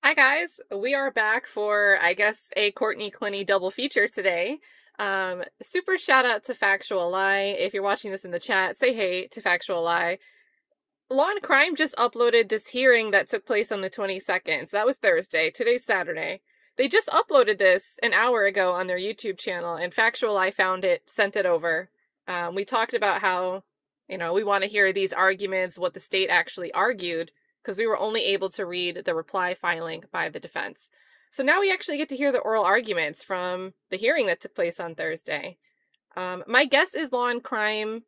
Hi guys, we are back for, I guess, a Courtney Clenney double feature today. Super shout out to Factual Lie. If you're watching this in the chat, say hey to Factual Lie. Law and Crime just uploaded this hearing that took place on the 22nd. So that was Thursday. Today's Saturday. They just uploaded this an hour ago on their YouTube channel, and Factual Lie found it, sent it over. We talked about how, we want to hear these arguments, what the state actually argued, because we were only able to read the reply filing by the defense. So now we actually get to hear the oral arguments from the hearing that took place on Thursday. My guess is Law and Crime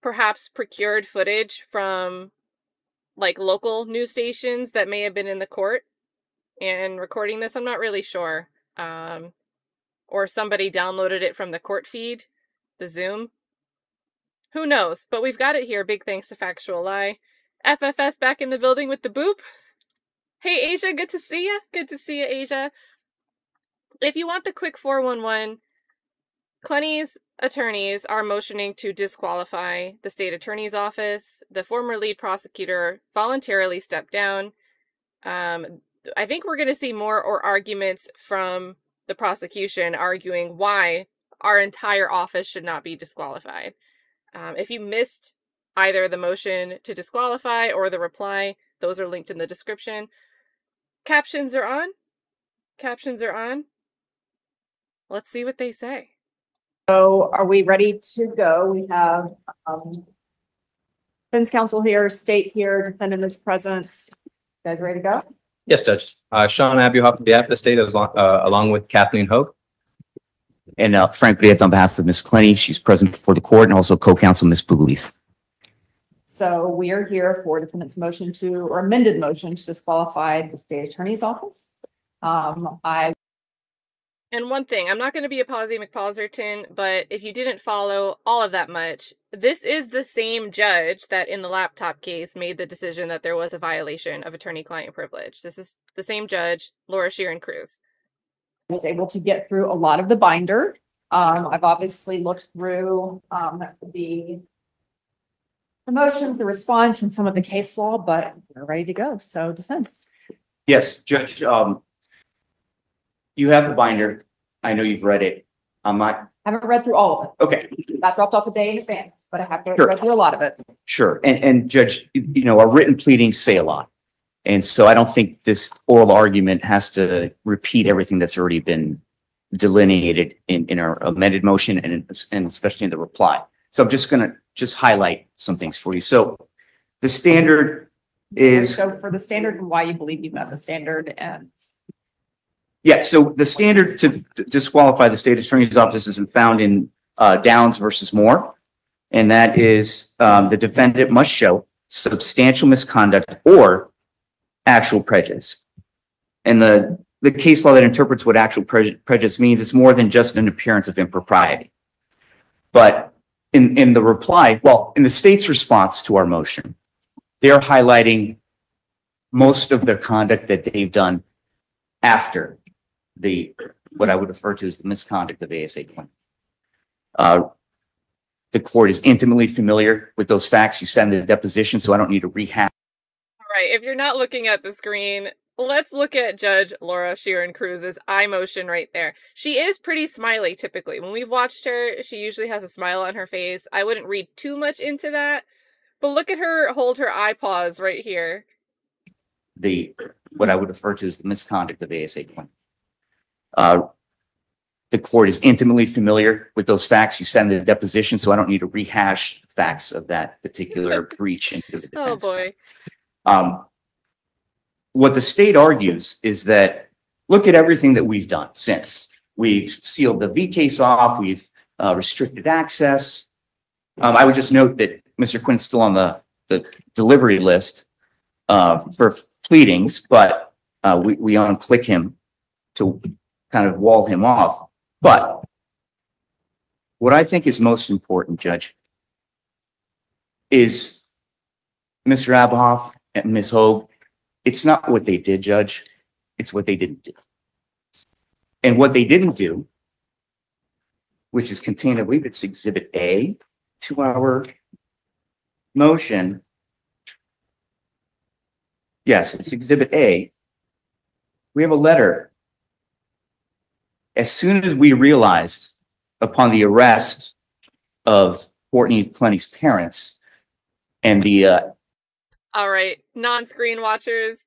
perhaps procured footage from like local news stations that may have been in the court and recording this. I'm not really sure. Or somebody downloaded it from the court feed, the Zoom. Who knows? But we've got it here. Big thanks to Factual Lie. FFS back in the building with the boop. Hey, Asia, good to see you. Good to see you, Asia. If you want the quick 411, Clenney's attorneys are motioning to disqualify the state attorney's office. The former lead prosecutor voluntarily stepped down. I think we're going to see more arguments from the prosecution arguing why our entire office should not be disqualified. If you missed either the motion to disqualify or the reply, those are linked in the description. Captions are on. Captions are on. Let's see what they say. So are we ready to go? We have defense counsel here, state here, defendant is present. You guys ready to go? Yes, Judge. Shawn Abuhoff on behalf of the state, along with Kathleen Hogue. And Frank Briet on behalf of Ms. Clenney. She's present before the court, and also co-counsel Ms. Pugliese. So we are here for defendant's motion to, or amended motion to disqualify the state attorney's office. And one thing, I'm not going to be a Pawsy McPawserton, but if you didn't follow all of that much, this is the same judge that in the laptop case made the decision that there was a violation of attorney-client privilege. This is the same judge, Laura Sheeran Cruz. I was able to get through a lot of the binder. I've obviously looked through the motions, the response, and some of the case law, but we're ready to go. So defense. Yes, Judge. You have the binder. I know you've read it. I haven't read through all of it. Okay. That dropped off a day in advance, but I have Sure. read through a lot of it. Sure. And Judge, our written pleadings say a lot. And so I don't think this oral argument has to repeat everything that's already been delineated in our amended motion and especially in the reply. So I'm just going to highlight some things for you. So the standard is. So for the standard and why you believe you've met the standard and. Yeah, so the standard to disqualify the state attorney's office is found in Downs versus Moore. And that is the defendant must show substantial misconduct or actual prejudice. And the case law that interprets what actual prejudice means is more than just an appearance of impropriety. But in the reply, well, in the state's response to our motion, they're highlighting most of their conduct that they've done after what I would refer to as the misconduct of the ASA claim. The court is intimately familiar with those facts. You send the deposition, so I don't need to rehash. All right, if you're not looking at the screen, let's look at Judge Laura Sheeran Cruz's eye motion right there. She is pretty smiley typically. When we've watched her, she usually has a smile on her face. I wouldn't read too much into that, but look at her hold her eye pause right here. What I would refer to as the misconduct of the ASA claim. The court is intimately familiar with those facts. You send the deposition, so I don't need to rehash the facts of that particular breach into the defense. Oh boy. What the state argues is that look at everything that we've done since. We've sealed the V case off. We've restricted access. I would just note that Mr. Quinn's still on the delivery list for pleadings, but we unclick him to kind of wall him off. But what I think is most important, Judge, is Mr. Abuhoff and Ms. Hogue. It's not what they did, Judge. It's what they didn't do. And what they didn't do, which is contained, I believe it's Exhibit A to our motion. Yes, it's Exhibit A. we have a letter. As soon as we realized upon the arrest of Courtney Clenney's parents and the All right, non-screen watchers.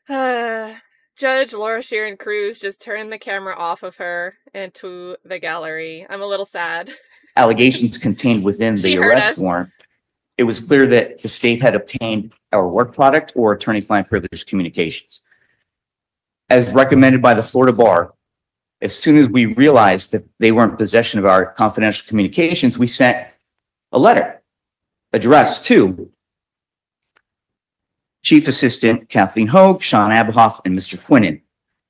Judge Laura Sharon Cruz just turned the camera off of her into the gallery. I'm a little sad. allegations contained within She the heard arrest us. warrant, it was clear that the state had obtained our work product or attorney-client privileged communications. As recommended by the Florida Bar, as soon as we realized that they were in possession of our confidential communications, we sent a letter addressed to Chief Assistant Kathleen Hogue, Shawn Abuhoff, and Mr. Quinan.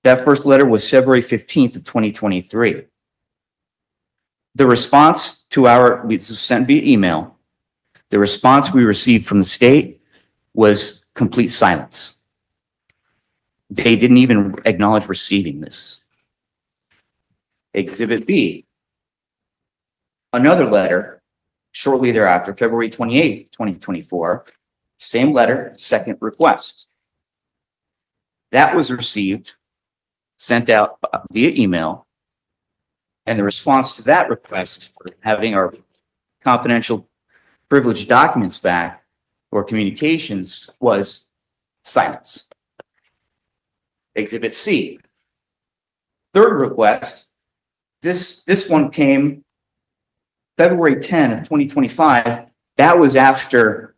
That first letter was February 15th of 2023. The response to was sent via email. The response we received from the state was complete silence. They didn't even acknowledge receiving this. Exhibit B, another letter shortly thereafter, February 28th, 2024, same letter, second request. That was received, sent out via email, and the response to that request for having our confidential privileged documents back or communications was silence. Exhibit C, third request. This one came February 10 of 2025. That was after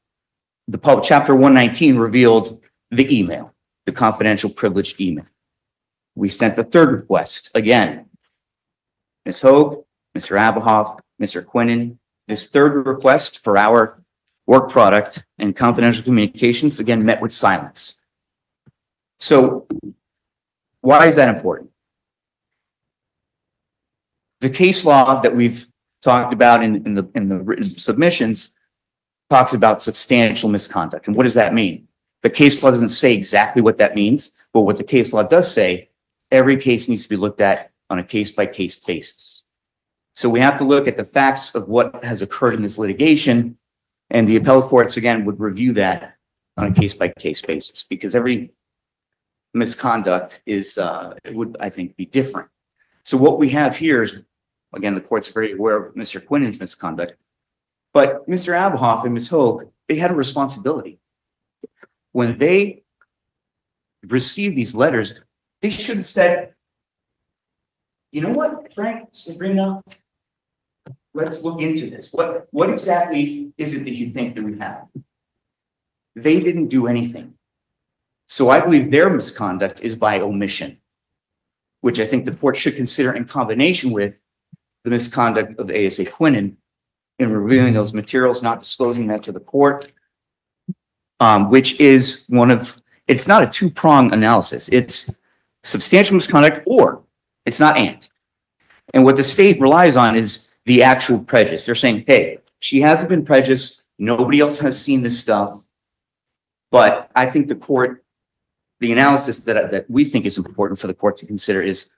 the Chapter 119 revealed the email, the confidential privileged email. We sent the third request again. Ms. Hogue, Mr. Abuhoff, Mr. Quinan, this third request for our work product and confidential communications again met with silence. So why is that important? The case law that we've talked about in the written submissions talks about substantial misconduct. And what does that mean? The case law doesn't say exactly what that means, but what the case law does say, every case needs to be looked at on a case-by-case basis. So we have to look at the facts of what has occurred in this litigation, and the appellate courts, again, would review that on a case-by-case basis, because every misconduct would, I think, be different. So what we have here is, again, the court's very aware of Mr. Quinan's misconduct, but Mr. Abuhoff and Ms. Hogue, they had a responsibility. When they received these letters, they should have said, you know what, Frank, Sabrina, let's look into this. What exactly is it that you think that we have? They didn't do anything. So I believe their misconduct is by omission, which I think the court should consider in combination with the misconduct of ASA Quinan in reviewing those materials, not disclosing that to the court, which is it's not a two-pronged analysis. It's substantial misconduct or it's not and. And what the state relies on is the actual prejudice. They're saying, hey, she hasn't been prejudiced. Nobody else has seen this stuff. But I think the analysis that we think is important for the court to consider is,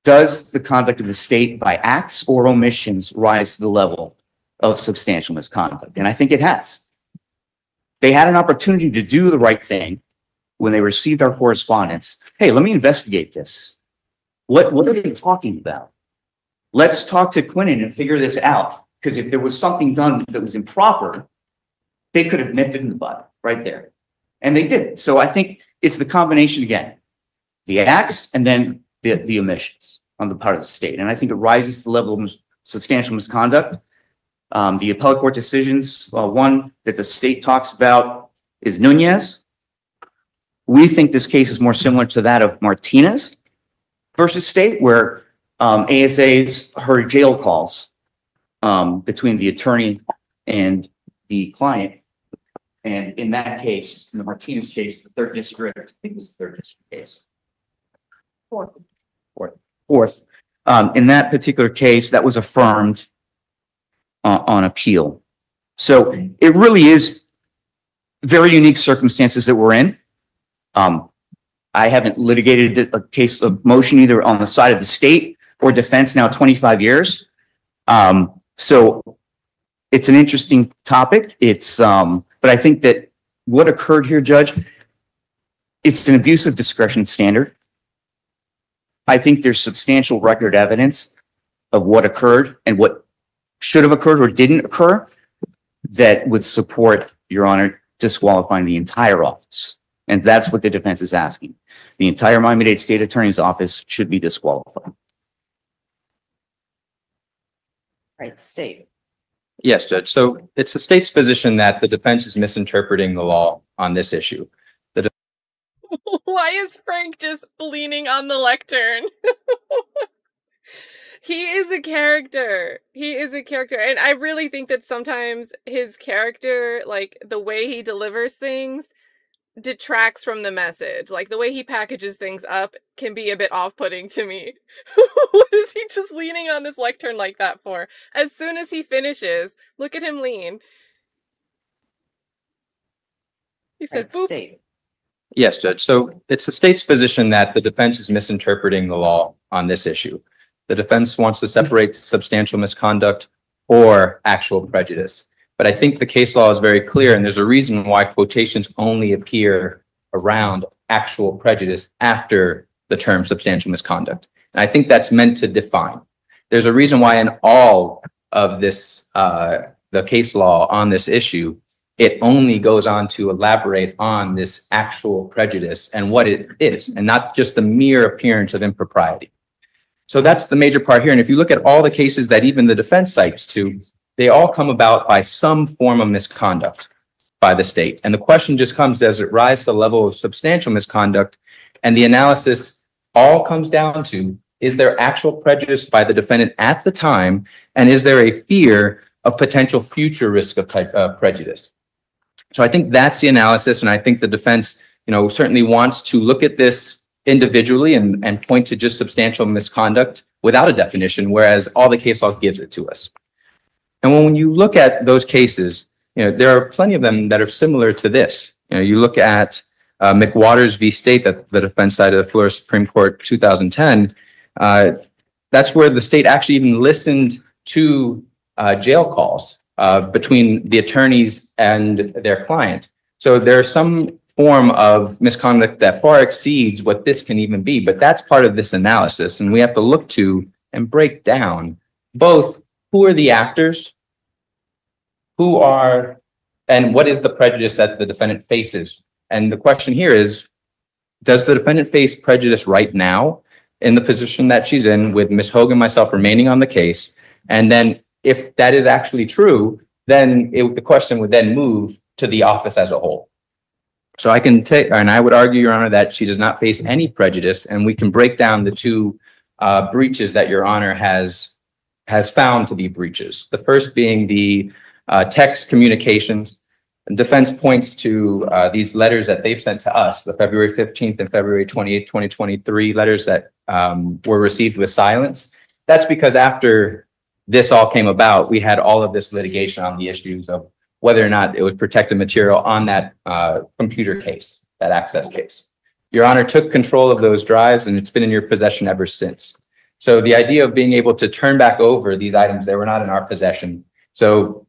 does the conduct of the state by acts or omissions rise to the level of substantial misconduct? And I think it has. They had an opportunity to do the right thing when they received our correspondence. Hey, let me investigate this. What are they talking about? Let's talk to Quinan and figure this out. Because if there was something done that was improper, they could have nipped it in the bud right there. And they didn't. So I think it's the combination again, the acts and then the omissions on the part of the state. And I think it rises to the level of substantial misconduct. The appellate court decisions, one that the state talks about is Nunez. We think this case is more similar to that of Martinez versus state, where ASAs heard jail calls between the attorney and the client. And in that case, in the Martinez case, the third district, I think it was the third district case. Fourth. In that particular case, that was affirmed on appeal. So it really is very unique circumstances that we're in. I haven't litigated a case of motion either on the side of the state or defense now 25 years. So it's an interesting topic. But I think that what occurred here, Judge, It's an abuse of discretion standard. I think there's substantial record evidence of what occurred and what should have occurred or didn't occur that would support, Your Honor, disqualifying the entire office. And that's what the defense is asking. The entire Miami-Dade State Attorney's Office should be disqualified. Right, state. Yes, Judge. So it's the state's position that the defense is misinterpreting the law on this issue. Why is Frank just leaning on the lectern? He is a character. He is a character. And I really think that sometimes his character, like the way he delivers things, detracts from the message. Like the way he packages things up can be a bit off-putting to me. What is he just leaning on this lectern like that for? As soon as he finishes, look at him lean. He said, Right, boop. state. Yes, Judge. So it's the state's position that the defense is misinterpreting the law on this issue. The defense wants to separate substantial misconduct or actual prejudice. But I think the case law is very clear, and there's a reason why quotations only appear around actual prejudice after the term substantial misconduct. And I think that's meant to define. There's a reason why in all of this, the case law on this issue, it only goes on to elaborate on this actual prejudice and what it is, and not just the mere appearance of impropriety. So that's the major part here. And if you look at all the cases that even the defense cites to, they all come about by some form of misconduct by the state. And the question just comes, does it rise to the level of substantial misconduct? And the analysis all comes down to, is there actual prejudice by the defendant at the time? And is there a fear of potential future risk of prejudice? So I think that's the analysis. And I think the defense, certainly wants to look at this individually and point to just substantial misconduct without a definition, whereas all the case law gives it to us. And when you look at those cases, there are plenty of them that are similar to this. You look at McWaters v. State, that the defense side of the Florida Supreme Court 2010. That's where the state actually even listened to jail calls between the attorneys and their client. So there's some form of misconduct that far exceeds what this can even be, but that's part of this analysis. And we have to look to and break down both who are the actors, and what is the prejudice that the defendant faces. And the question here is, does the defendant face prejudice right now in the position that she's in, with Ms. Hogue and myself remaining on the case? And then if that is actually true, then the question would then move to the office as a whole. So I can take, and I would argue, Your Honor, that she does not face any prejudice, and we can break down the two breaches that Your Honor has found to be breaches. The first being the text communications. The defense points to these letters that they've sent to us, the February 15th and February 28th, 2023 letters that were received with silence. That's because after this all came about, we had all of this litigation on the issues of whether or not it was protected material on that computer case, that access case. Your Honor took control of those drives, and it's been in your possession ever since. So the idea of being able to turn back over these items, they were not in our possession. So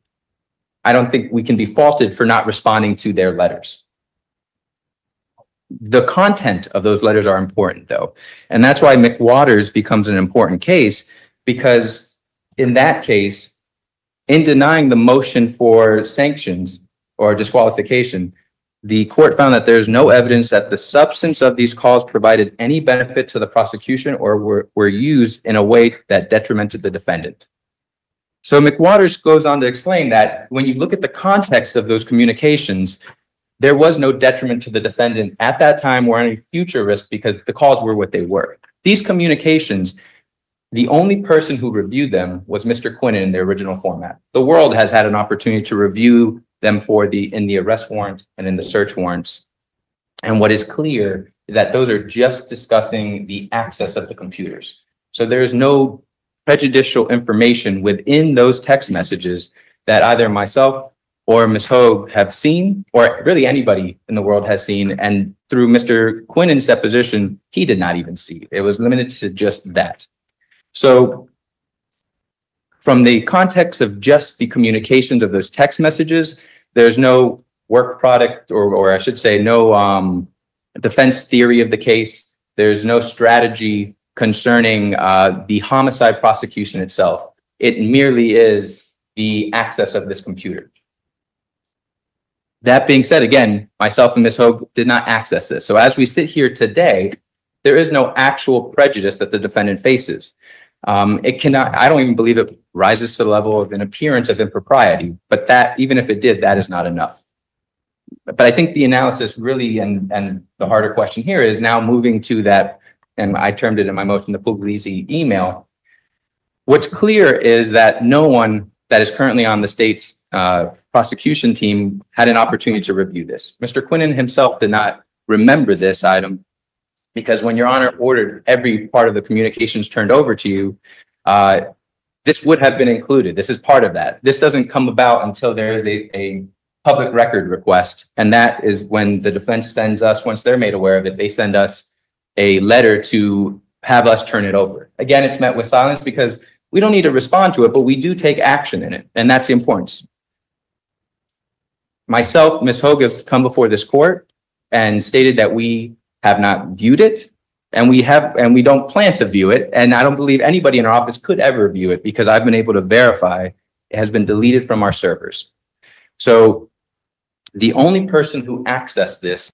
I don't think we can be faulted for not responding to their letters. The content of those letters are important, though. And that's why McWaters becomes an important case, because in that case, in denying the motion for sanctions or disqualification, the court found that there's no evidence that the substance of these calls provided any benefit to the prosecution or were used in a way that detrimented the defendant. So McWaters goes on to explain that when you look at the context of those communications, there was no detriment to the defendant at that time or any future risk, because the calls were what they were. These communications, the only person who reviewed them was Mr. Quinan in the original format. The world has had an opportunity to review them in the arrest warrant and in the search warrants. And what is clear is that those are just discussing the access of the computers. So there's no prejudicial information within those text messages that either myself or Ms. Hogue have seen, or really anybody in the world has seen. And through Mr. Quinan's deposition, he did not even see. It was limited to just that. So from the context of just the communications of those text messages, there's no work product, or I should say no defense theory of the case. There's no strategy concerning the homicide prosecution itself. It merely is the access of this computer. That being said, again, myself and Ms. Hogue did not access this. So as we sit here today, there is no actual prejudice that the defendant faces. It cannot, I don't even believe it rises to the level of an appearance of impropriety, but that, even if it did, that is not enough. But I think the analysis really, and the harder question here is now moving to that, and I termed it in my motion, the Puglisi email. What's clear is that no one that is currently on the state's prosecution team had an opportunity to review this. Mr. Quinan himself did not remember this item because when Your Honor ordered every part of the communications turned over to you, this would have been included. This is part of that. This doesn't come about until there is a public record request. And that is when the defense sends us, once they're made aware of it, they send us a letter to have us turn it over. Again, it's met with silence because we don't need to respond to it, but we do take action in it. And that's the importance. Myself, Ms. Hogue has come before this court and stated that we have not viewed it and we don't plan to view it. And I don't believe anybody in our office could ever view it because I've been able to verify it has been deleted from our servers. So the only person who accessed this.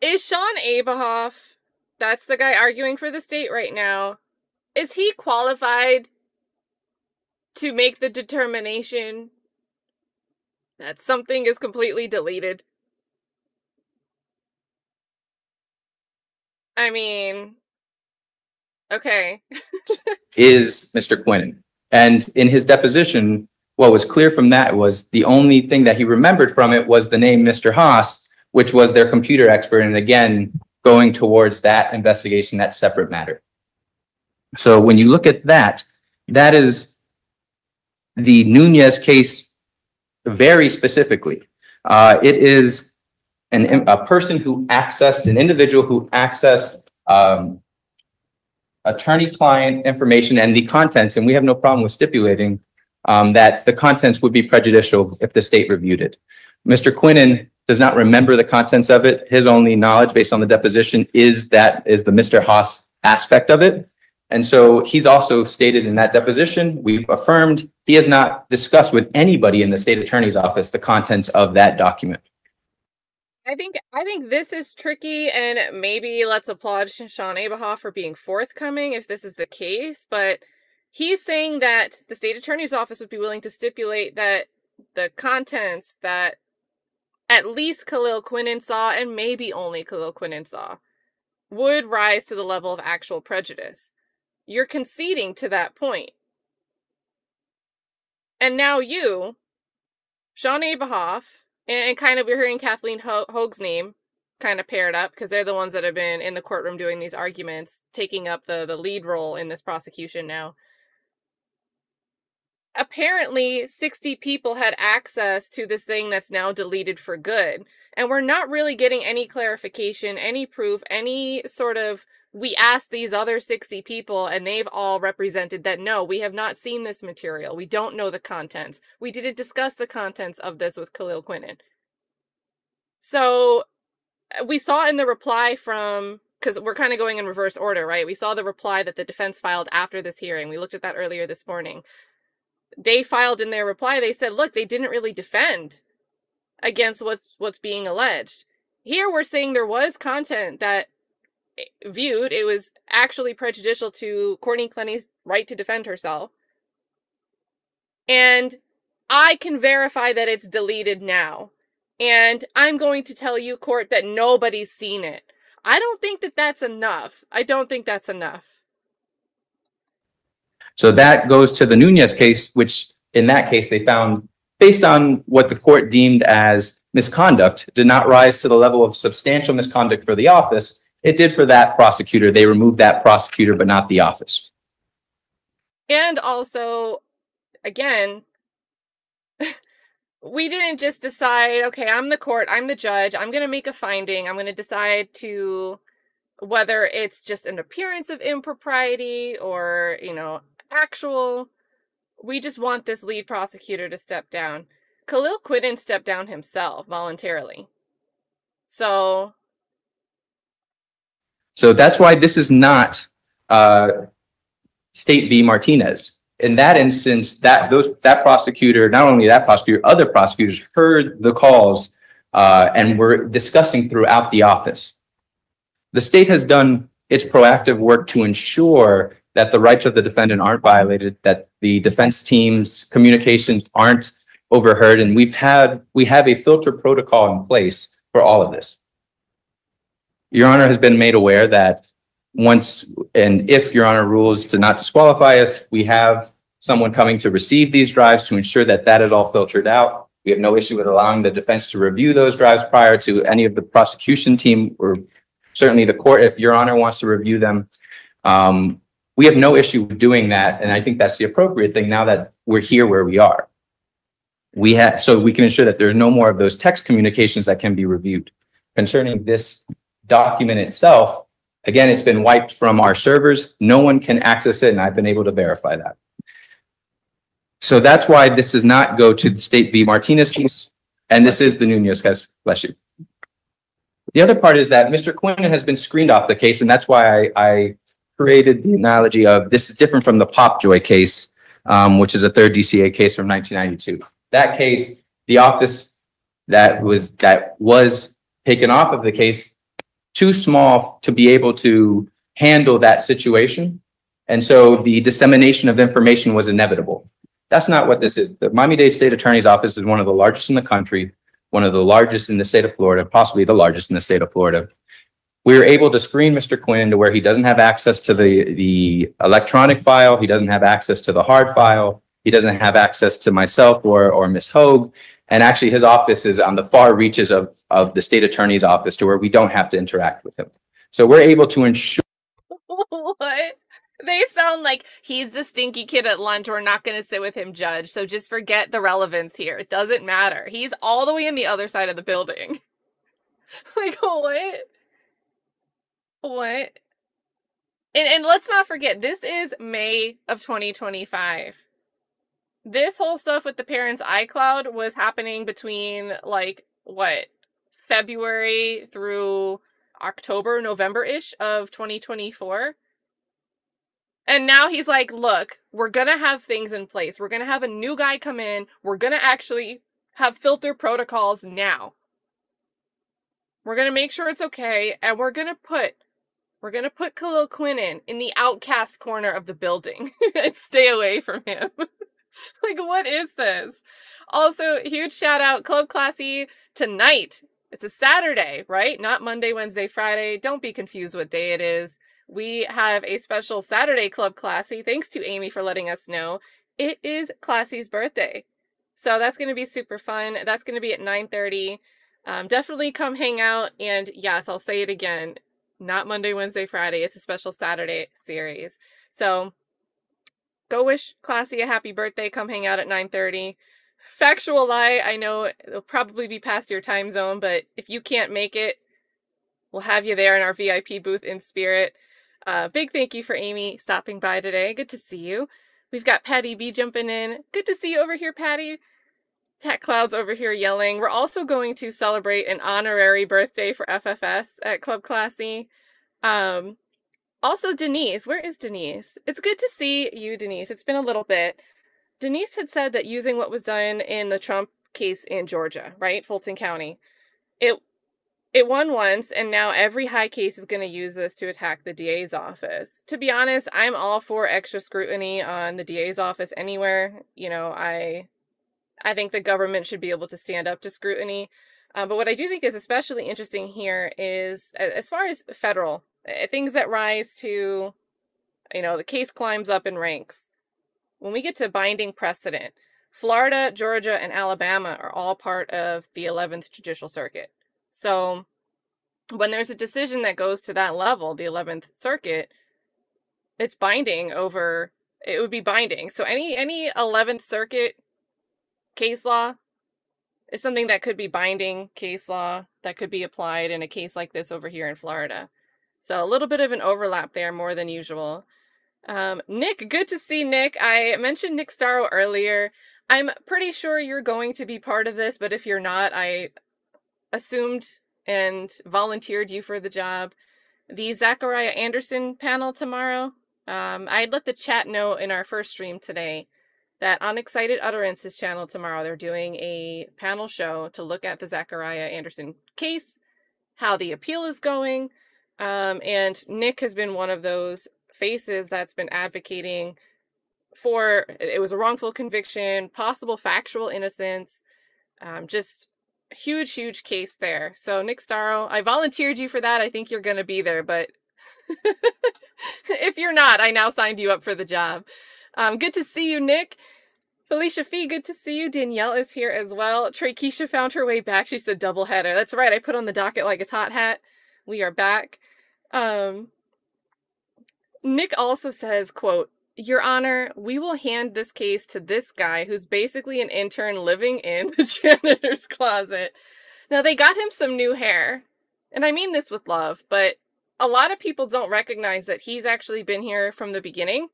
Is Shawn Abuhoff, that's the guy arguing for the state right now, is he qualified to make the determination that something is completely deleted? I mean, okay. Is Mr. Quinan. And in his deposition, what was clear from that was the only thing that he remembered from it was the name Mr. Haas, which was their computer expert. And again, going towards that investigation, that separate matter. So when you look at that, that is the Nunez case very specifically. It is a person who accessed, an individual who accessed attorney-client information and the contents, and we have no problem with stipulating that the contents would be prejudicial if the state reviewed it. Mr. Quinan does not remember the contents of it. His only knowledge based on the deposition is the Mr. Haas aspect of it. And so he's also stated in that deposition, we've affirmed he has not discussed with anybody in the state attorney's office the contents of that document. I think this is tricky, and maybe let's applaud Shawn Abuhoff for being forthcoming if this is the case, but he's saying that the state attorney's office would be willing to stipulate that the contents that at least Khalil Quinan saw, and maybe only Khalil Quinan saw, would rise to the level of actual prejudice. You're conceding to that point. And now you, Shawn Abuhoff, and kind of we're hearing Kathleen Hogue's name kind of paired up because they're the ones that have been in the courtroom doing these arguments, taking up the lead role in this prosecution now. Apparently 60 people had access to this thing that's now deleted for good. And we're not really getting any clarification, any proof, any sort of, we asked these other 60 people and they've all represented that no, we have not seen this material. We don't know the contents. We didn't discuss the contents of this with Khalil Quinan. So we saw in the reply from, because we're kind of going in reverse order, right? We saw the reply that the defense filed after this hearing. We looked at that earlier this morning. They filed in their reply, they said, look, they didn't really defend against what's being alleged. Here we're saying there was content that viewed, it was actually prejudicial to Courtney Clenney's right to defend herself. And I can verify that it's deleted now. And I'm going to tell you, court, that nobody's seen it. I don't think that that's enough. I don't think that's enough. So that goes to the Nunez case, which in that case they found, based on what the court deemed as misconduct, did not rise to the level of substantial misconduct for the office. It did for that prosecutor. They removed that prosecutor, but not the office. And also, again, we didn't just decide, okay, I'm the court, I'm the judge, I'm going to make a finding, I'm going to decide to whether it's just an appearance of impropriety or, actual. we just want this lead prosecutor to step down. Khalil Quinan stepped down himself voluntarily. So that's why this is not State v. Martinez. In that instance, that prosecutor, not only that prosecutor, other prosecutors heard the calls and were discussing throughout the office. The state has done its proactive work to ensure that the rights of the defendant aren't violated, that the defense team's communications aren't overheard, and we have a filter protocol in place for all of this. Your Honor has been made aware that once and if Your Honor rules to not disqualify us, we have someone coming to receive these drives to ensure that that is all filtered out. We have no issue with allowing the defense to review those drives prior to any of the prosecution team, or certainly the court, if Your Honor wants to review them. We have no issue with doing that, and I think that's the appropriate thing now that we're here where we are. So we can ensure that there's no more of those text communications that can be reviewed. Concerning this document itself, again, it's been wiped from our servers. No one can access it, and I've been able to verify that. So that's why this does not go to the State v. Martinez case, and this is the Nunez case. Bless you. The other part is that Mr. Quinan has been screened off the case, and that's why I created the analogy of this is different from the Popjoy case, which is a third DCA case from 1992. That case, the office that was taken off of the case, too small to be able to handle that situation. And so the dissemination of information was inevitable. That's not what this is. The Miami-Dade State Attorney's Office is one of the largest in the country, one of the largest in the state of Florida, possibly the largest in the state of Florida. We were able to screen Mr. Quinan to where he doesn't have access to the electronic file. He doesn't have access to the hard file. He doesn't have access to myself or Ms. Hogue. And actually his office is on the far reaches of the state attorney's office to where we don't have to interact with him. So we're able to ensure. What? They sound like he's the stinky kid at lunch. We're not going to sit with him, judge. So just forget the relevance here. It doesn't matter. He's all the way on the other side of the building. Like, what? What? And let's not forget, this is May of 2025. This whole stuff with the parents' iCloud was happening between, like, what? February through October, November-ish of 2024. And now he's like, look, we're going to have things in place. We're going to have a new guy come in. We're going to actually have filter protocols now. We're going to make sure it's okay. And we're going to put Khalil Quinan in the outcast corner of the building and stay away from him. Like, what is this? Also, huge shout out, Club Classy tonight. It's a Saturday, right? Not Monday, Wednesday, Friday. Don't be confused what day it is. We have a special Saturday Club Classy. Thanks to Amy for letting us know. It is Classy's birthday. So that's going to be super fun. That's going to be at 9:30. Definitely come hang out. And yes, I'll say it again. Not Monday, Wednesday, Friday. It's a special Saturday series. So go wish Classy a happy birthday. Come hang out at 9:30. Factual Lie, I know it'll probably be past your time zone, but if you can't make it, we'll have you there in our VIP booth in spirit. Big thank you for Amy stopping by today. Good to see you. We've got Patty B jumping in. Good to see you over here, Patty. Tech Cloud's over here yelling. We're also going to celebrate an honorary birthday for FFS at Club Classy. Also, Denise. Where is Denise? It's good to see you, Denise. It's been a little bit. Denise had said that using what was done in the Trump case in Georgia, right? Fulton County. It won once, and now every high case is going to use this to attack the DA's office. To be honest, I'm all for extra scrutiny on the DA's office anywhere. You know, I think the government should be able to stand up to scrutiny. But what I do think is especially interesting here is, as far as federal, things that rise to, you know, the case climbs up in ranks. When we get to binding precedent, Florida, Georgia, and Alabama are all part of the 11th Judicial Circuit. So when there's a decision that goes to that level, the 11th Circuit, it's binding over, it would be binding. So any 11th Circuit case law is something that could be binding case law that could be applied in a case like this over here in Florida. So a little bit of an overlap there more than usual. Nick, good to see Nick. I mentioned Nick Starro earlier. I'm pretty sure you're going to be part of this, but if you're not, I assumed and volunteered you for the job. The Zachariah Anderson panel tomorrow. I had let the chat know in our first stream today that on Excited Utterances channel tomorrow, they're doing a panel show to look at the Zachariah Anderson case, how the appeal is going. And Nick has been one of those faces that's been advocating for, it was a wrongful conviction, possible factual innocence, just huge, huge case there. So Nick Starro, I volunteered you for that. I think you're going to be there, but if you're not, I now signed you up for the job. Good to see you, Nick. Felicia Fee, good to see you. Danielle is here as well. Trey Keisha found her way back. She said double header. That's right. I put on the docket like it's hot hat. We are back. Nick also says, quote, "Your Honor, we will hand this case to this guy who's basically an intern living in the janitor's closet." Now, they got him some new hair, and I mean this with love, but a lot of people don't recognize that he's actually been here from the beginning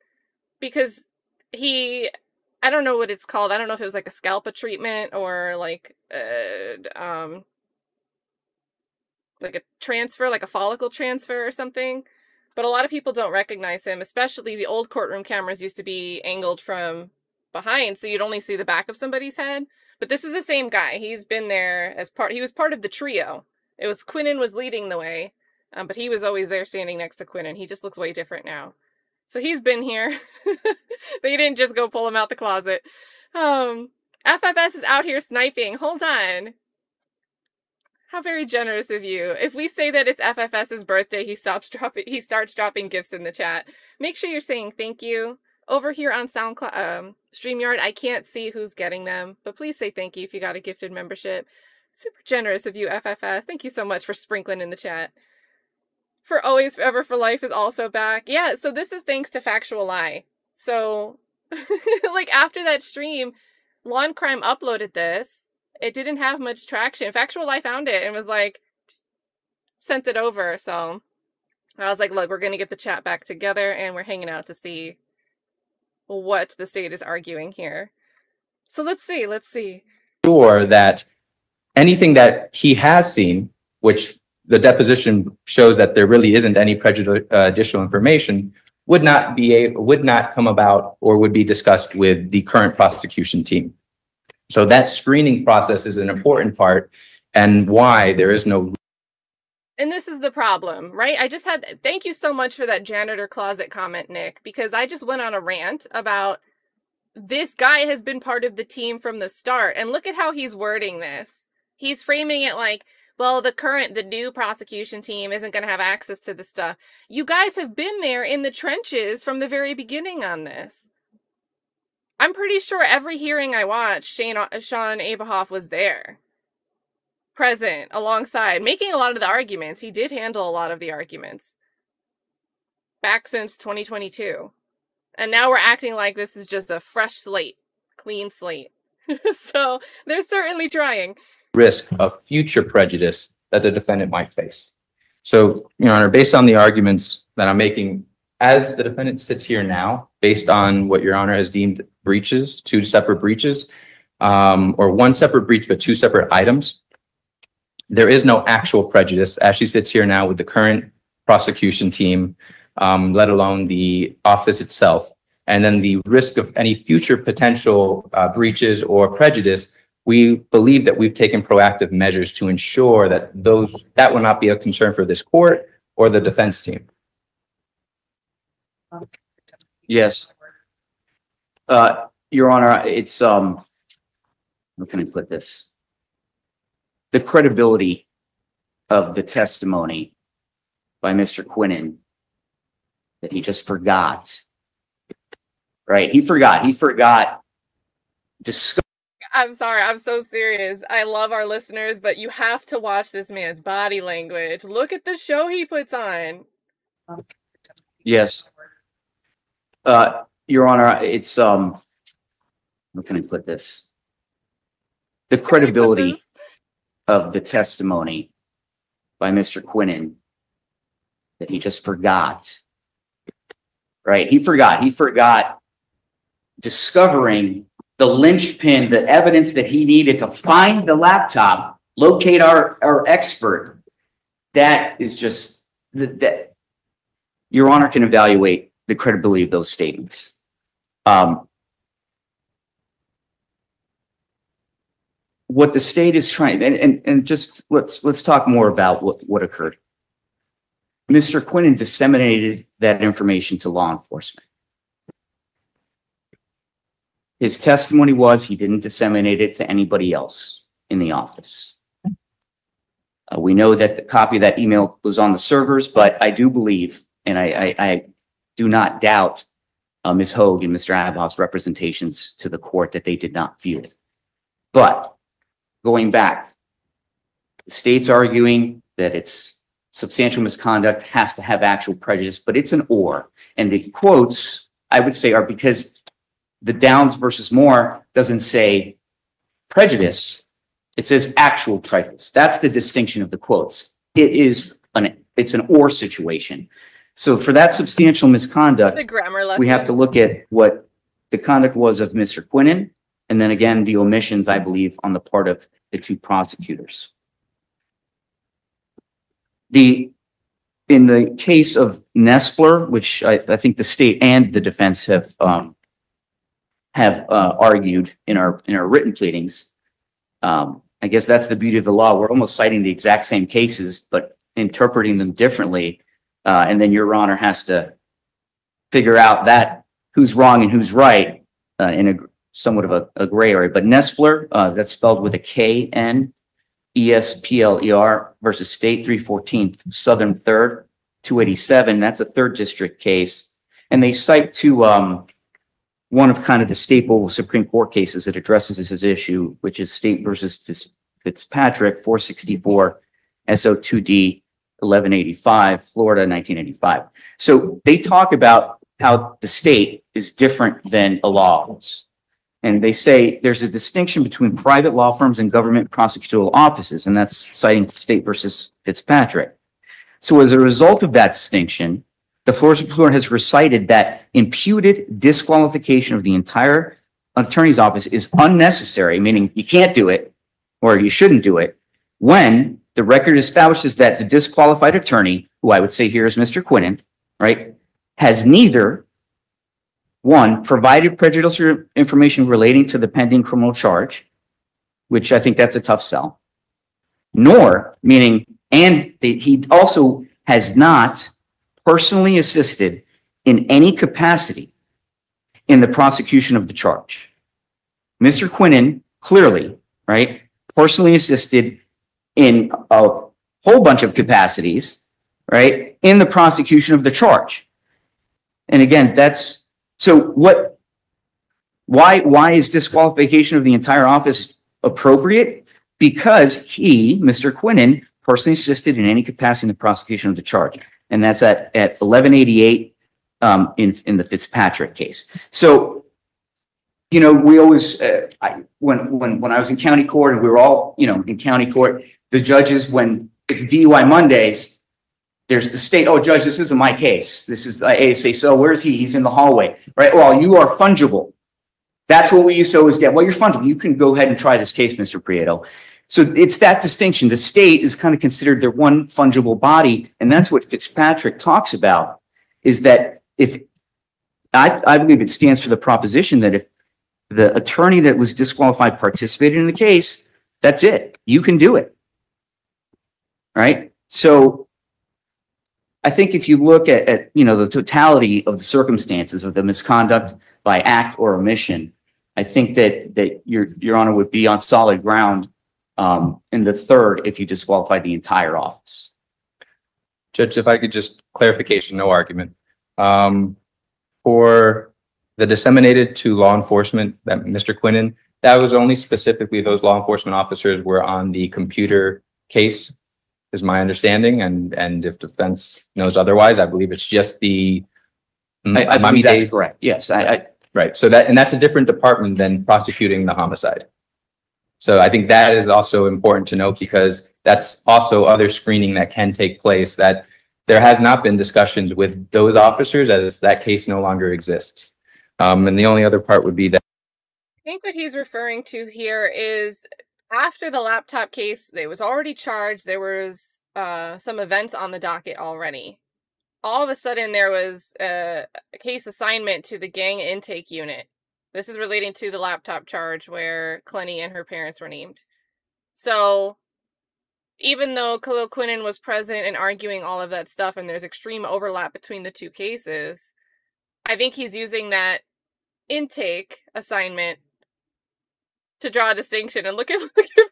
because I don't know what it's called. I don't know if it was like a scalpa treatment or like a transfer, like a follicle transfer or something. But a lot of people don't recognize him, especially the old courtroom cameras used to be angled from behind, so you'd only see the back of somebody's head. But this is the same guy. He's been there as he was part of the trio. It was Quinan was leading the way, but he was always there standing next to Quinan. He just looks way different now. So he's been here. They didn't just go pull him out the closet. FFS is out here sniping. Hold on. How very generous of you. If we say that it's FFS's birthday, he starts dropping gifts in the chat. Make sure you're saying thank you. Over here on StreamYard, I can't see who's getting them, but please say thank you if you got a gifted membership. Super generous of you, FFS. Thank you so much for sprinkling in the chat. For Always Forever for Life is also back. Yeah, so this is thanks to Factual Lie. So, like, after that stream, Law and Crime uploaded this. It didn't have much traction. Factual Lie found it and was like, sent it over. So, I was like, look, we're going to get the chat back together and we're hanging out to see what the state is arguing here. So let's see. Sure that anything that he has seen, which the deposition shows that there really isn't any prejudicial information, would not come about or would be discussed with the current prosecution team. So that screening process is an important part and why there is no. And this is the problem, right? Thank you so much for that janitor closet comment, Nick, because I just went on a rant about this guy has been part of the team from the start. And look at how he's wording this. He's framing it like, well, the new prosecution team isn't going to have access to this stuff. You guys have been there in the trenches from the very beginning on this. I'm pretty sure every hearing I watched, Shawn Abuhoff was there. Present, alongside, making a lot of the arguments. He did handle a lot of the arguments. Back since 2022. And now we're acting like this is just a fresh slate. Clean slate. So, they're certainly trying. Risk of future prejudice that the defendant might face. So, Your Honor, based on the arguments that I'm making, as the defendant sits here now, based on what Your Honor has deemed breaches, two separate breaches, or one separate breach, but two separate items, there is no actual prejudice as she sits here now with the current prosecution team, let alone the office itself. And then the risk of any future potential breaches or prejudice, we believe that we've taken proactive measures to ensure that that will not be a concern for this court or the defense team. Yes. Your Honor, it's, how can I put this? The credibility of the testimony by Mr. Quinan that he just forgot, right? He forgot. I'm sorry, I'm so serious. I love our listeners, but you have to watch this man's body language. Look at the show he puts on. Yes. Your Honor, it's, how can I put this? The credibility of the testimony by Mr. Quinan that he just forgot, right? He forgot discovering the linchpin, the evidence that he needed to find the laptop, locate our expert. That is just that Your Honor can evaluate the credibility of those statements. What the state is trying, and just let's talk more about what occurred. Mr. Quinan disseminated that information to law enforcement. His testimony was he didn't disseminate it to anybody else in the office. We know that the copy of that email was on the servers, but I do believe, and I do not doubt Ms. Hogue and Mr. Abuhoff's representations to the court that they did not view it. But going back, the state's arguing that it's substantial misconduct has to have actual prejudice, but it's an or. And the quotes, I would say, are because the Downs versus Moore doesn't say prejudice. It says actual prejudice. That's the distinction of the quotes. It's an or situation. So for that substantial misconduct, The grammar lesson. we have to look at what the conduct was of Mr. Quinan, and then again, the omissions, I believe, on the part of the two prosecutors. In the case of Nespler, which I think the state and the defense have argued in our written pleadings, I guess that's the beauty of the law. We're almost citing the exact same cases, but interpreting them differently. And then Your Honor has to figure out that who's wrong and who's right in a somewhat of a gray area. But Nespler, that's spelled with a K-N-E-S-P-L-E-R versus State 314 Southern 3rd 287. That's a 3rd District case. And they cite to one of kind of the staple Supreme Court cases that addresses this issue, which is State versus Fitzpatrick 464 SO2D 1185, Florida 1985. So they talk about how the state is different than a law office. And they say there's a distinction between private law firms and government prosecutorial offices, and that's citing State versus Fitzpatrick. So as a result of that distinction, the Florida Supreme Court has recited that imputed disqualification of the entire attorney's office is unnecessary, meaning you can't do it or you shouldn't do it, when the record establishes that the disqualified attorney, who I would say here is Mr. Quinan, right, has neither, one, provided prejudicial information relating to the pending criminal charge, which I think that's a tough sell, nor, meaning, and he also has not personally assisted in any capacity in the prosecution of the charge. Mr. Quinan clearly, right, personally assisted in a whole bunch of capacities, right, in the prosecution of the charge. And again, that's, so why is disqualification of the entire office appropriate? Because he, Mr. Quinan, personally assisted in any capacity in the prosecution of the charge. And that's at 1188 in the Fitzpatrick case. So, you know, we always, when I was in county court and we were all, you know, in county court, the judges, when it's DUI Mondays, there's the state, oh, judge, this isn't my case. This is ASA. So where's he? He's in the hallway, right? Well, you are fungible. That's what we used to always get. Well, you're fungible. You can go ahead and try this case, Mr. Prieto. So it's that distinction. The state is kind of considered their one fungible body. And that's what Fitzpatrick talks about, is that if, I believe it stands for the proposition that if the attorney that was disqualified participated in the case, that's it. You can do it. Right? So I think if you look at you know, the totality of the circumstances of the misconduct by act or omission, I think that your Honor would be on solid ground in the third if you disqualify the entire office. Judge, if I could just clarification, no argument. For the disseminated to law enforcement, that Mr. Quinan, that was only specifically those law enforcement officers were on the computer case, is my understanding. And if defense knows otherwise, I believe it's just the. I believe that's correct. Yes, right. So that's a different department than prosecuting the homicide. So I think that is also important to note, because that's also other screening that can take place, that There has not been discussions with those officers as that case no longer exists. And the only other part would be that I think what he's referring to here is after the laptop case, it was already charged. There was some events on the docket already. All of a sudden, there was a case assignment to the gang intake unit. This is relating to the laptop charge where Clenney and her parents were named. So even though Khalil Quinan was present and arguing all of that stuff, and there's extreme overlap between the two cases, I think he's using that intake assignment to draw a distinction. And look at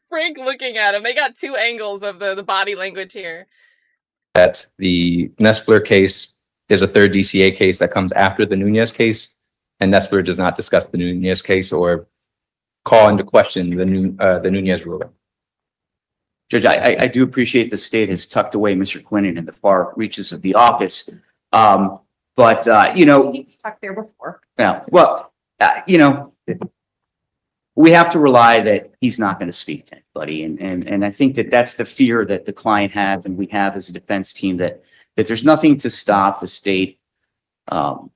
Frank looking at him. They got two angles of the body language here. that the Nespler case is a third DCA case that comes after the Nunez case, and Nespler does not discuss the Nunez case or call into question the Nunez ruling. Judge, I do appreciate the state has tucked away Mr. Quinan in the far reaches of the office. You know, He was stuck there before. yeah, well, you know, we have to rely that he's not going to speak to anybody. And I think that that's the fear that the client has and we have as a defense team, that there's nothing to stop the state from,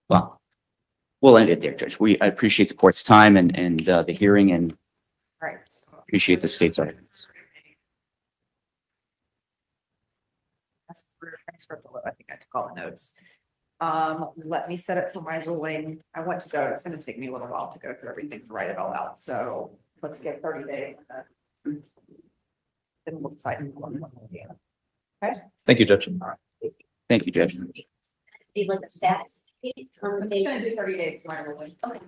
well, we'll end it there, Judge. I appreciate the court's time and the hearing, and Right. appreciate the state's arguments. That's for transcript, although I think I took all the notes. Let me set it for my ruling. I want to go. It's going to take me a little while to go through everything to write it all out. So let's get 30 days. Then we'll decide. Okay. Thank you, Judge. Thank you, Judge. Be like a status. I'm just gonna do 30 days to my ruling. Okay.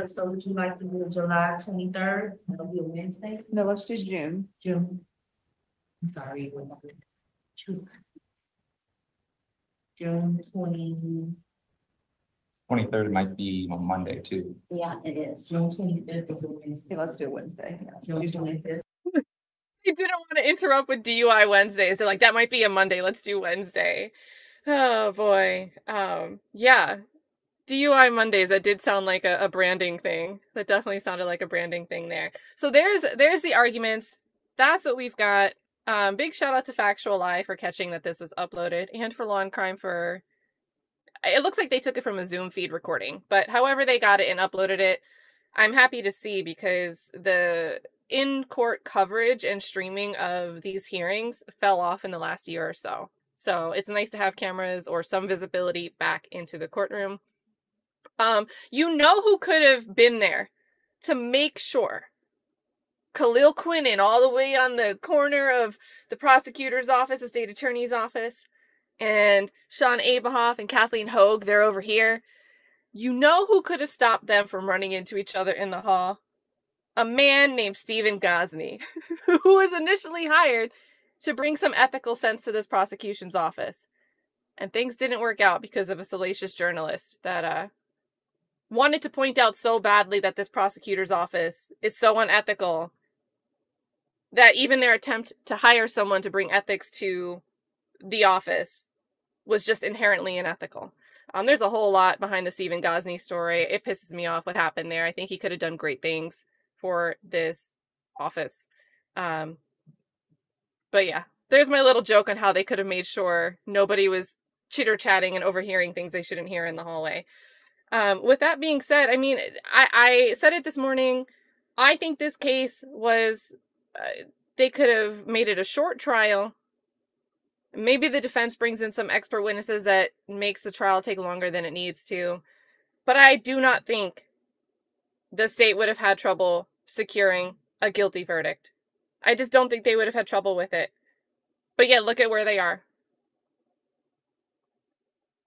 So would you like to do July 23rd? That'll be a Wednesday, No, let's do June. June. I'm sorry, Wednesday. June 20, 23rd might be on Monday too. yeah, it is. June 25th is a Wednesday. Okay, let's do Wednesday. June 25th. They didn't want to interrupt with DUI Wednesdays. They're like, that might be a Monday. Let's do Wednesday. Oh boy. Yeah. DUI Mondays, that did sound like a branding thing. That definitely sounded like a branding thing there. So there's the arguments. That's what we've got. Big shout out to Factual Lie for catching that this was uploaded, and for Law and Crime for, it looks like they took it from a Zoom feed recording, but however they got it and uploaded it, I'm happy to see, because the in-court coverage and streaming of these hearings fell off in the last year or so. So it's nice to have cameras or some visibility back into the courtroom. You know who could have been there to make sure? Khalil Quinan, all the way on the corner of the prosecutor's office, the state attorney's office, and Shawn Abuhoff and Kathleen Hogue, they're over here. You know who could have stopped them from running into each other in the hall? A man named Stephen Gosney, who was initially hired to bring some ethical sense to this prosecution's office. And things didn't work out because of a salacious journalist that wanted to point out so badly that this prosecutor's office is so unethical that even their attempt to hire someone to bring ethics to the office was just inherently unethical. There's a whole lot behind the Stephen Gosney story. It pisses me off what happened there. I think he could have done great things for this office. But yeah, there's my little joke on how they could have made sure nobody was chitter-chatting and overhearing things they shouldn't hear in the hallway. With that being said, I mean, I said it this morning. I think this case was, they could have made it a short trial. Maybe the defense brings in some expert witnesses that makes the trial take longer than it needs to. But I do not think the state would have had trouble securing a guilty verdict. I just don't think they would have had trouble with it. But yeah, look at where they are.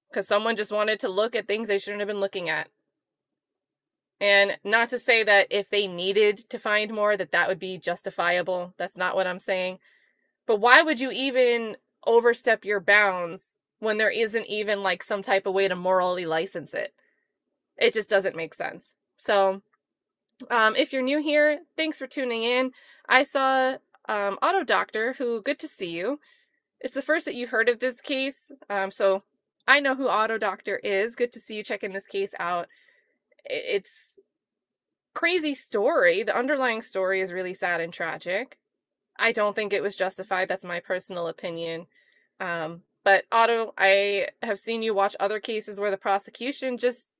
Because someone just wanted to look at things they shouldn't have been looking at. And not to say that if they needed to find more, that would be justifiable. That's not what I'm saying. But why would you even overstep your bounds when there isn't even like some type of way to morally license it? It just doesn't make sense. So if you're new here, thanks for tuning in. I saw Auto Doctor, who, good to see you. It's the first that you've heard of this case. So I know who Auto Doctor is. Good to see you checking this case out. It's crazy story. The underlying story is really sad and tragic. I don't think it was justified. That's my personal opinion. But Otto, I have seen you watch other cases where the prosecution just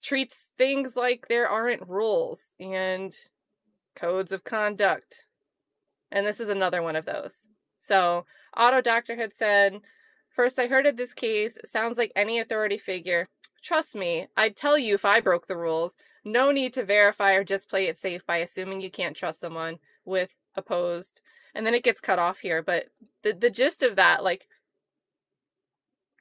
treats things like there aren't rules and codes of conduct. And this is another one of those. So Otto Doctor had said, first I heard of this case. Sounds like any authority figure. Trust me, I'd tell you if I broke the rules. No need to verify or just play it safe by assuming you can't trust someone with opposed. And then it gets cut off here. But the gist of that, like,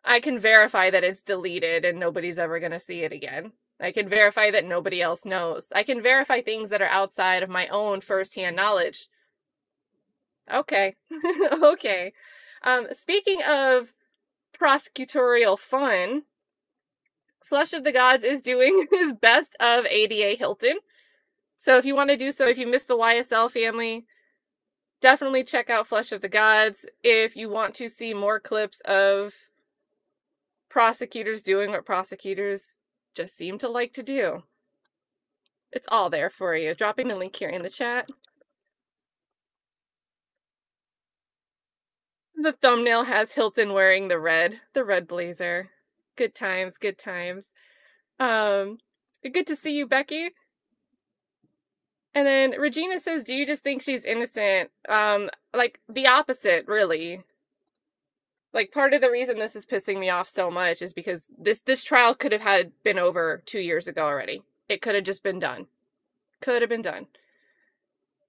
I can verify that it's deleted and nobody's ever going to see it again. I can verify that nobody else knows. I can verify things that are outside of my own firsthand knowledge. Okay. Okay. Speaking of prosecutorial fun, Flush of the Gods is doing his best of ADA Hilton. So if you want to do so, if you missed the YSL family, definitely check out Flush of the Gods. If you want to see more clips of prosecutors doing what prosecutors just seem to like to do, it's all there for you. Dropping the link here in the chat. The thumbnail has Hilton wearing the red blazer. Good times, good times. Good to see you, Becky. And then Regina says, do you just think she's innocent? Like, the opposite, really. Like, part of the reason this is pissing me off so much is because this trial could have been over 2 years ago already. It could have just been done. Could have been done.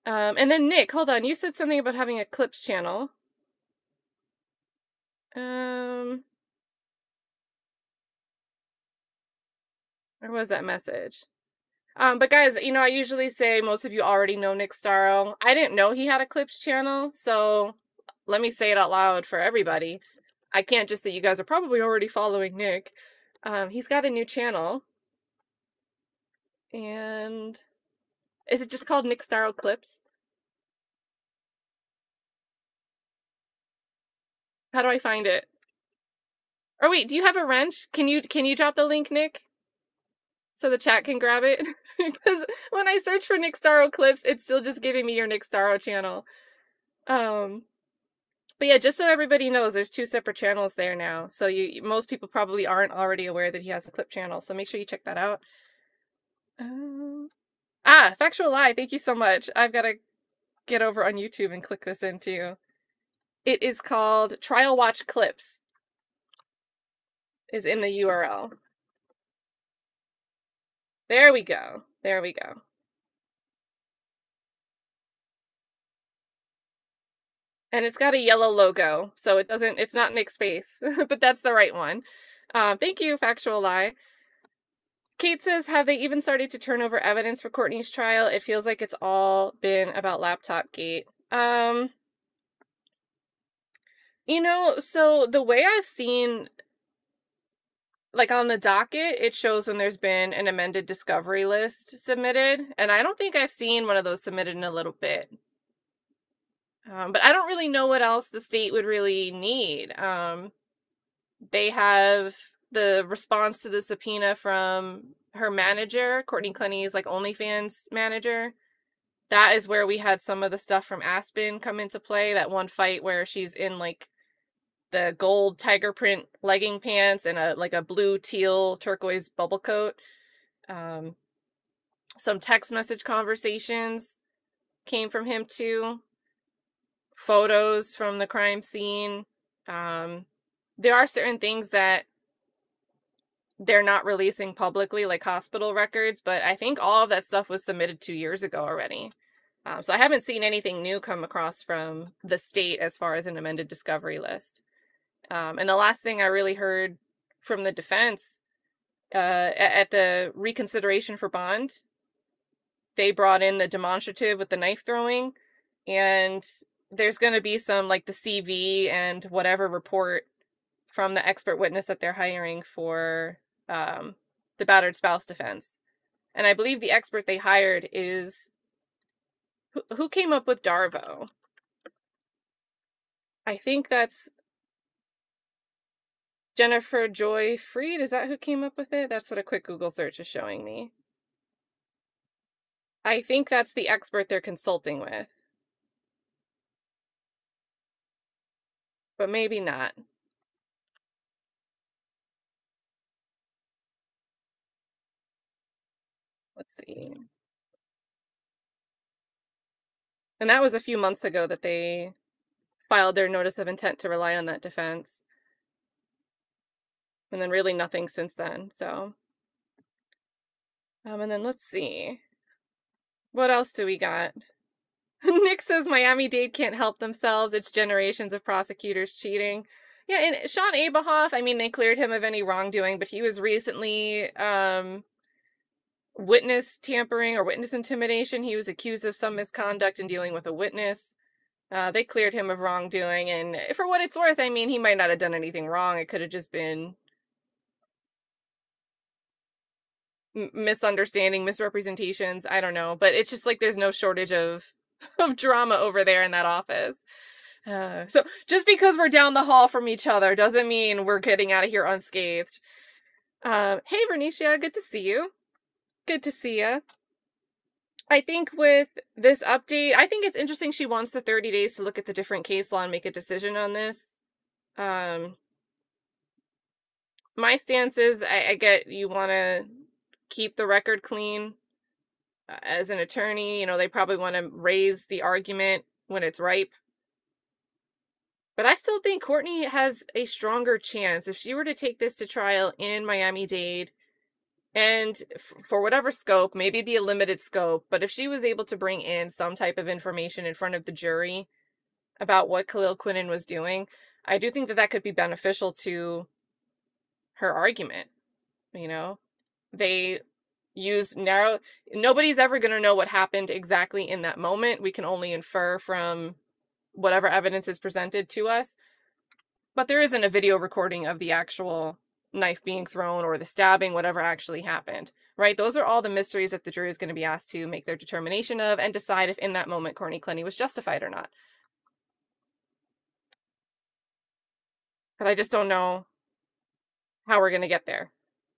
And then Nick, hold on. You said something about having a clips channel. Where was that message? But guys, you know, I usually say most of you already know Nick Starro. I didn't know he had a clips channel, so let me say it out loud for everybody. I can't just say you guys are probably already following Nick. He's got a new channel. And is it just called Nick Starro Clips? How do I find it? Or wait, do you have a wrench? Can you drop the link, Nick? So the chat can grab it? Because when I search for Nick Starro Clips, it's still just giving me your Nick Starro channel. But yeah, just so everybody knows, there's 2 separate channels there now. So most people probably aren't already aware that he has a clip channel. So make sure you check that out. Factual Lie, thank you so much. I've got to get over on YouTube and click this in too. It is called Trial Watch Clips. Is in the URL. There we go. There we go. And it's got a yellow logo, so it's not Nick's face, but that's the right one. Thank you, Factual Lie. Kate says, have they even started to turn over evidence for Courtney's trial? It feels like it's all been about Laptop Gate. You know, so the way I've seen, like on the docket, it shows when there's been an amended discovery list submitted, and I don't think I've seen one of those submitted in a little bit. But I don't really know what else the state would really need. They have the response to the subpoena from her manager, Courtney Clenney's like OnlyFans manager. That is where we had some of the stuff from Aspen come into play. That one fight where she's in like the gold tiger print legging pants and a blue teal turquoise bubble coat. Some text message conversations came from him too. Photos from the crime scene. There are certain things that they're not releasing publicly, like hospital records, but I think all of that stuff was submitted 2 years ago already. So I haven't seen anything new come across from the state as far as an amended discovery list. And the last thing I really heard from the defense, at the reconsideration for bond, they brought in the demonstrative with the knife throwing, and there's going to be some, like, the CV and whatever report from the expert witness that they're hiring for the battered spouse defense. And I believe the expert they hired is... Who came up with Darvo? I think that's Jennifer Joy Freed. Is that who came up with it? That's what a quick Google search is showing me. I think that's the expert they're consulting with. But maybe not. Let's see. And that was a few months ago that they filed their notice of intent to rely on that defense. And then really nothing since then, so. And then let's see. What else do we got? Nick says Miami-Dade can't help themselves. It's generations of prosecutors cheating. Yeah, and Shawn Abuhoff, I mean, they cleared him of any wrongdoing, but he was recently witness tampering or witness intimidation. He was accused of some misconduct in dealing with a witness. They cleared him of wrongdoing, and for what it's worth, I mean, he might not have done anything wrong. It could have just been misunderstanding, misrepresentations. I don't know, but it's just like there's no shortage of drama over there in that office. So just because we're down the hall from each other doesn't mean we're getting out of here unscathed. Hey, Vernicia, good to see you. Good to see you. I think with this update, I think it's interesting she wants the 30 days to look at the different case law and make a decision on this. My stance is I get you want to keep the record clean. As an attorney, you know, they probably want to raise the argument when it's ripe. But I still think Courtney has a stronger chance if she were to take this to trial in Miami-Dade, and for whatever scope, maybe be a limited scope, but if she was able to bring in some type of information in front of the jury about what Khalil Quinan was doing, I do think that that could be beneficial to her argument. You know, they use narrow, nobody's ever going to know what happened exactly in that moment. We can only infer from whatever evidence is presented to us. But there isn't a video recording of the actual knife being thrown or the stabbing, whatever actually happened, right? Those are all the mysteries that the jury is going to be asked to make their determination of and decide if in that moment Courtney Clenney was justified or not. But I just don't know how we're going to get there.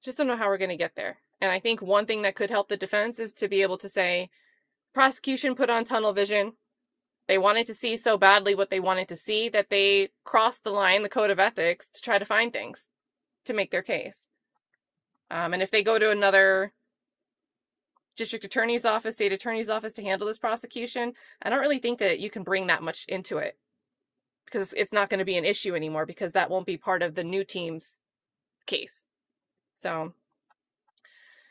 Just don't know how we're going to get there. And I think one thing that could help the defense is to be able to say, prosecution put on tunnel vision. They wanted to see so badly what they wanted to see that they crossed the line, the code of ethics, to try to find things to make their case. And if they go to another district attorney's office, state attorney's office to handle this prosecution, I don't really think that you can bring that much into it, because it's not going to be an issue anymore, because that won't be part of the new team's case. So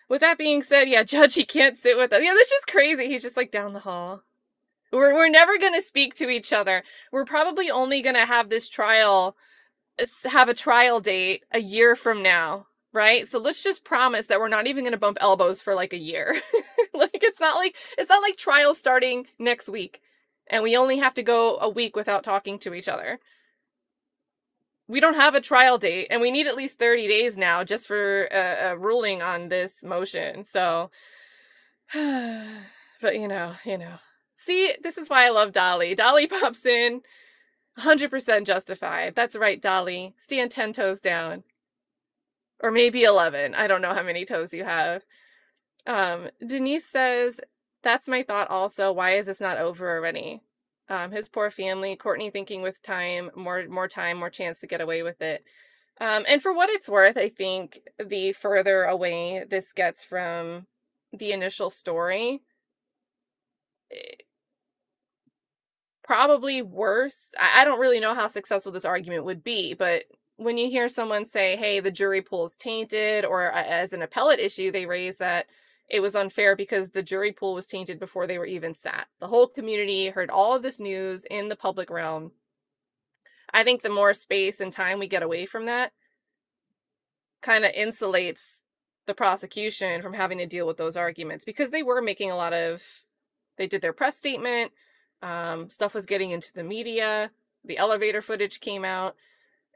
with that being said, yeah, Judge, he can't sit with us. Yeah, that's just crazy. He's just like down the hall. We're never going to speak to each other. We're probably only going to have this trial, have a trial date a year from now, right? So let's just promise that we're not even going to bump elbows for like a year. Like it's not like trial starting next week and we only have to go a week without talking to each other. We don't have a trial date, and we need at least 30 days now just for a ruling on this motion. So, but you know. See, this is why I love Dolly. Dolly pops in, 100% justified. That's right, Dolly. Stand 10 toes down. Or maybe 11. I don't know how many toes you have. Denise says, that's my thought also. Why is this not over already? His poor family. Courtney thinking with time, more time, more chance to get away with it. And for what it's worth, I think the further away this gets from the initial story, probably worse. I don't really know how successful this argument would be, but when you hear someone say, hey, the jury pool is tainted, or as an appellate issue, they raise that it was unfair because the jury pool was tainted before they were even sat. The whole community heard all of this news in the public realm. I think the more space and time we get away from that kind of insulates the prosecution from having to deal with those arguments, because they were making a lot of, they did their press statement, stuff was getting into the media, the elevator footage came out,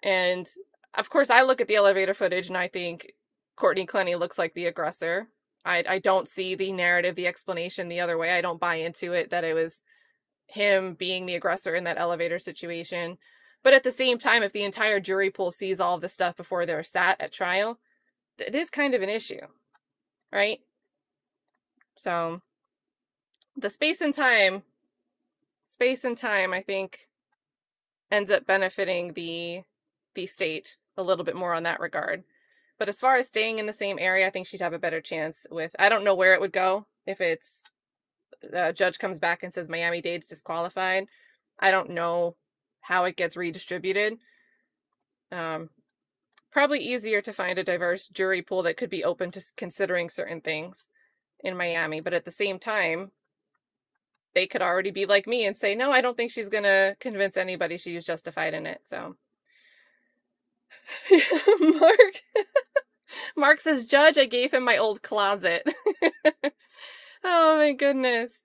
and of course I look at the elevator footage and I think Courtney Clenney looks like the aggressor. I don't see the narrative, the explanation the other way. I don't buy into it that it was him being the aggressor in that elevator situation. But at the same time, if the entire jury pool sees all of this stuff before they're sat at trial, it is kind of an issue, right? So the space and time, I think, ends up benefiting the state a little bit more on that regard. But as far as staying in the same area, I think she'd have a better chance with, I don't know where it would go if it's, a judge comes back and says Miami-Dade's disqualified. I don't know how it gets redistributed. Probably easier to find a diverse jury pool that could be open to considering certain things in Miami, but at the same time, they could already be like me and say, no, I don't think she's gonna convince anybody she was justified in it, so. Mark says, Judge, I gave him my old closet. Oh my goodness.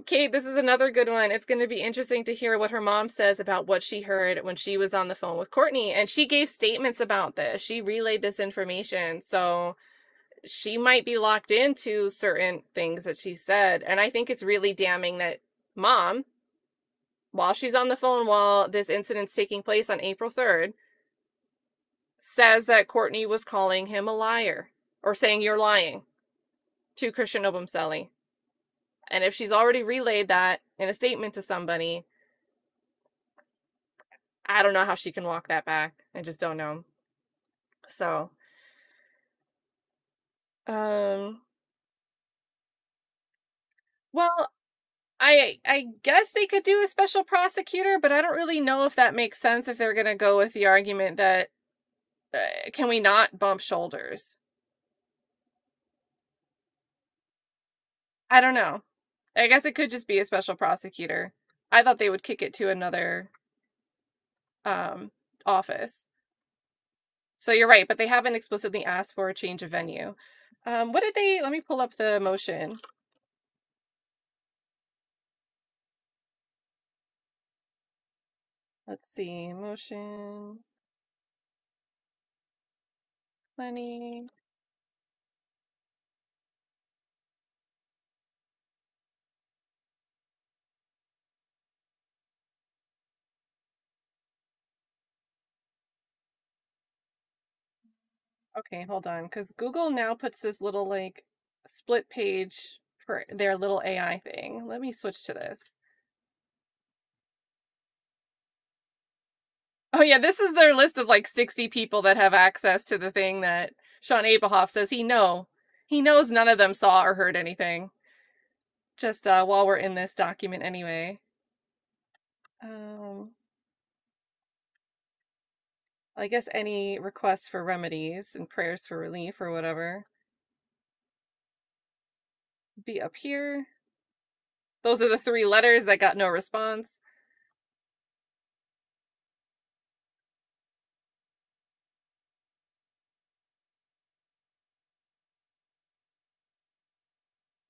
Kate, this is another good one. It's going to be interesting to hear what her mom says about what she heard when she was on the phone with Courtney, and she gave statements about this. She relayed this information, so she might be locked into certain things that she said, and I think it's really damning that Mom, while she's on the phone while this incident's taking place on April 3rd, says that Courtney was calling him a liar, or saying you're lying, to Christian Obumseli. And if she's already relayed that in a statement to somebody, I don't know how she can walk that back. I just don't know. So, well, I guess they could do a special prosecutor, but I don't really know if that makes sense if they're going to go with the argument that, can we not bump shoulders? I don't know. I guess it could just be a special prosecutor. I thought they would kick it to another office. So you're right, but they haven't explicitly asked for a change of venue. What did they, let me pull up the motion. Let's see, motion. Clenney. Okay, hold on, because Google now puts this little, like, split page for their little AI thing. Let me switch to this. Oh yeah, this is their list of, like, 60 people that have access to the thing that Shawn Abuhoff says he knows none of them saw or heard anything. Just while we're in this document anyway. I guess any requests for remedies and prayers for relief or whatever be up here. Those are the 3 letters that got no response.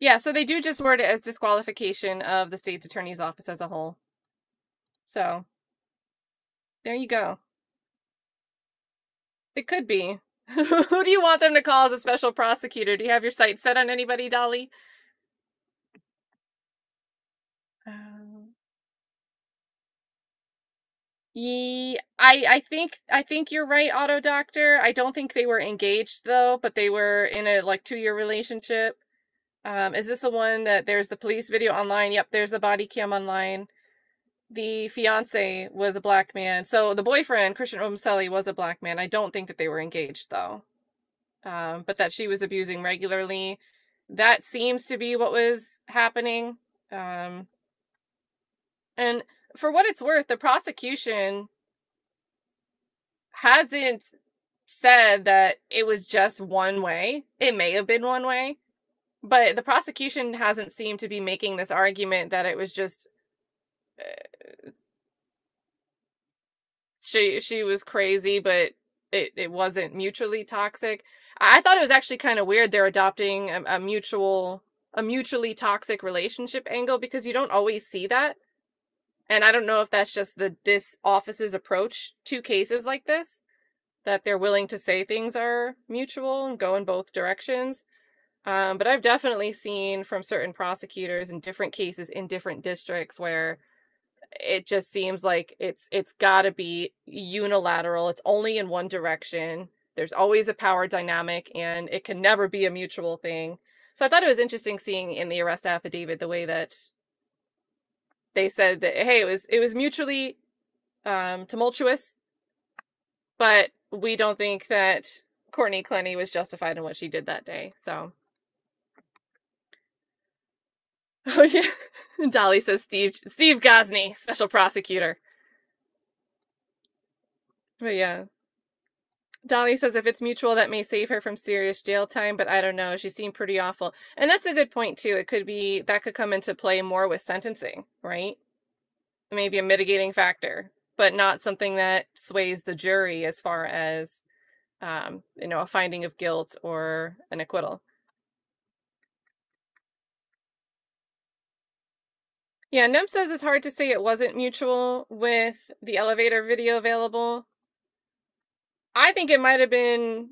Yeah, so they do just word it as disqualification of the state's attorney's office as a whole. So, there you go. It could be. Who do you want them to call as a special prosecutor? Do you have your sights set on anybody, Dolly? Yeah, I think you're right, Auto Doctor. I don't think they were engaged though, but they were in a like 2-year relationship. Is this the one that there's the police video online? Yep, there's the body cam online. The fiance was a black man. So the boyfriend, Christian Obumseli, was a black man. I don't think that they were engaged though. But that she was abusing regularly. That seems to be what was happening. And for what it's worth, the prosecution hasn't said that it was just one way. It may have been one way, but the prosecution hasn't seemed to be making this argument that it was just she was crazy, but it wasn't mutually toxic. I thought it was actually kind of weird they're adopting a mutually toxic relationship angle, because you don't always see that. And I don't know if that's just this office's approach to cases like this, that they're willing to say things are mutual and go in both directions. But I've definitely seen from certain prosecutors in different cases in different districts where it just seems like it's got to be unilateral. It's only in one direction. There's always a power dynamic, and it can never be a mutual thing. So I thought it was interesting seeing in the arrest affidavit the way that they said that, hey, it was mutually tumultuous, but we don't think that Courtney Clenney was justified in what she did that day. So, oh yeah, Dolly says Steve Gosney, special prosecutor. But yeah, Dolly says if it's mutual, that may save her from serious jail time, but I don't know. She seemed pretty awful, and that's a good point too. It could be that could come into play more with sentencing, right? Maybe a mitigating factor, but not something that sways the jury as far as, you know, a finding of guilt or an acquittal. Yeah, Num says it's hard to say it wasn't mutual with the elevator video available. I think it might have been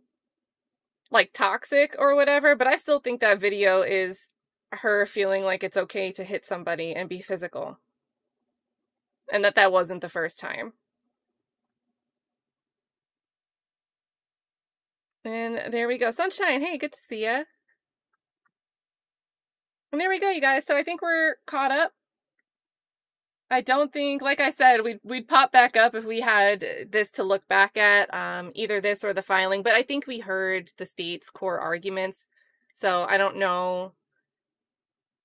like toxic or whatever, but I still think that video is her feeling like it's okay to hit somebody and be physical. And that wasn't the first time. And there we go. Sunshine, hey, good to see ya. And there we go, you guys. So I think we're caught up. I don't think, like I said, we'd pop back up if we had this to look back at, either this or the filing. But I think we heard the state's core arguments. So I don't know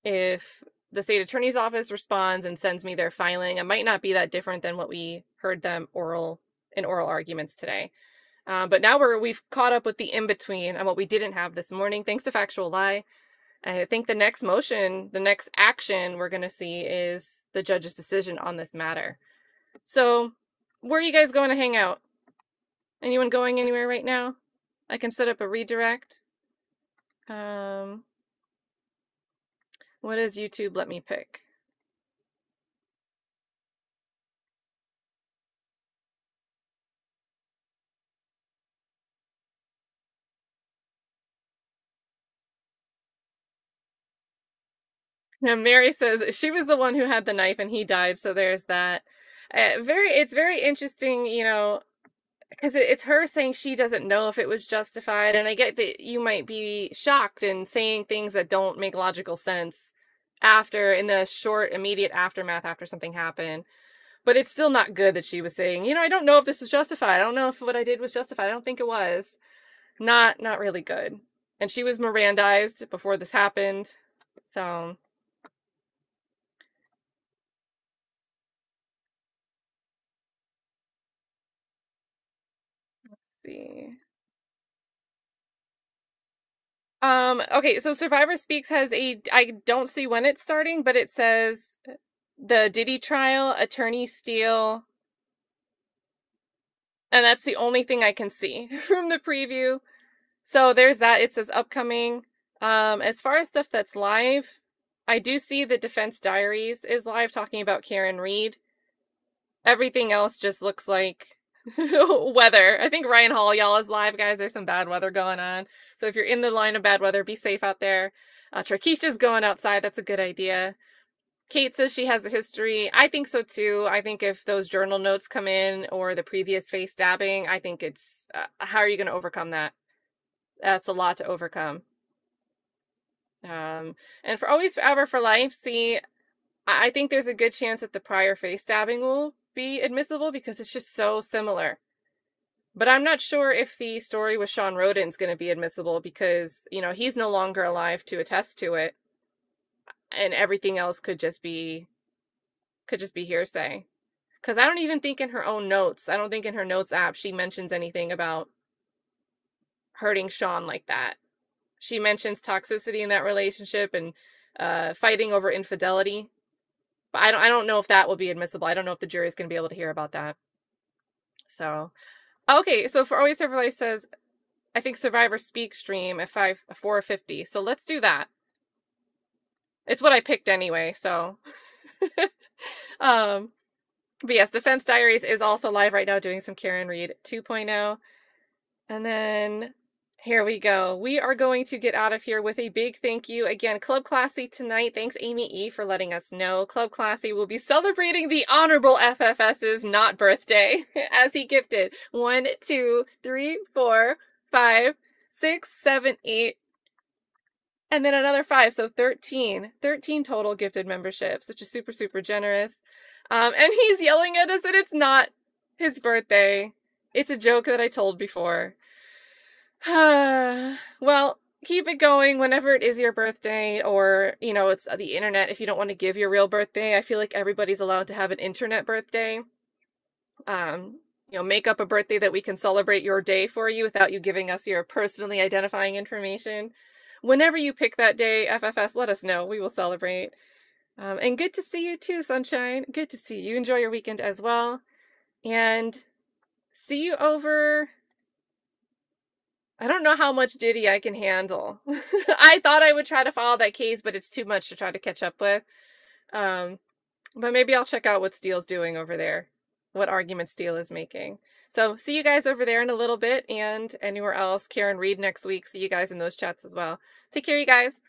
if the state attorney's office responds and sends me their filing. It might not be that different than what we heard them in oral arguments today. But now we've caught up with the in-between and what we didn't have this morning, thanks to Factual Lie. I think the next motion, the next action we're going to see is the judge's decision on this matter. So, where are you guys going to hang out? Anyone going anywhere right now? I can set up a redirect. What does YouTube let me pick? And Mary says she was the one who had the knife and he died, so there's that. It's very interesting, you know, because it's her saying she doesn't know if it was justified, and I get that you might be shocked and saying things that don't make logical sense in the short, immediate aftermath after something happened. But it's still not good that she was saying, you know, I don't know if this was justified. I don't know if what I did was justified. I don't think it was. Not really good. And she was Mirandized before this happened, so... see. Okay, so Survivor Speaks has I don't see when it's starting, but it says the Diddy trial, Attorney Steele, and that's the only thing I can see from the preview. So there's that. It says upcoming. As far as stuff that's live, I do see the Defense Diaries is live talking about Karen Reed. Everything else just looks like weather. I think Ryan Hall, y'all, is live, guys. There's some bad weather going on. So if you're in the line of bad weather, be safe out there. Trakisha's going outside. That's a good idea. Kate says she has a history. I think so too. I think if those journal notes come in or the previous face stabbing, I think it's, how are you going to overcome that? That's a lot to overcome. And for Always Forever for Life, see, I think there's a good chance that the prior face stabbing will be admissible because it's just so similar. But I'm not sure if the story with Sean Roden's going to be admissible because, you know, he's no longer alive to attest to it. And everything else could just be hearsay. Because I don't even think in her own notes, I don't think in her notes app she mentions anything about hurting Sean like that. She mentions toxicity in that relationship and fighting over infidelity. But I don't know if that will be admissible. I don't know if the jury is going to be able to hear about that. So, okay. So for Always Survivor Life says, I think Survivor Speak stream at 4:50. So let's do that. It's what I picked anyway. So, but yes, Defense Diaries is also live right now doing some Karen Reed 2.0. And then here we go. We are going to get out of here with a big thank you. Again, Club Classy tonight. Thanks, Amy E., for letting us know. Club Classy will be celebrating the Honorable FFS's not birthday as he gifted 1, 2, 3, 4, 5, 6, 7, 8, And then another 5, so 13 total gifted memberships, which is super, super generous. And he's yelling at us that it's not his birthday. It's a joke that I told before. Well, keep it going whenever it is your birthday, or, you know, it's the internet. If you don't want to give your real birthday, I feel like everybody's allowed to have an internet birthday. You know, make up a birthday that we can celebrate your day for you without you giving us your personally identifying information. Whenever you pick that day, FFS, let us know. We will celebrate. And good to see you too, Sunshine. Good to see you. Enjoy your weekend as well. And see you over... I don't know how much Diddy I can handle. I thought I would try to follow that case, but it's too much to try to catch up with. But maybe I'll check out what Steele's doing over there. What argument Steele is making. So see you guys over there in a little bit, and anywhere else. Karen Reed next week. See you guys in those chats as well. Take care, you guys.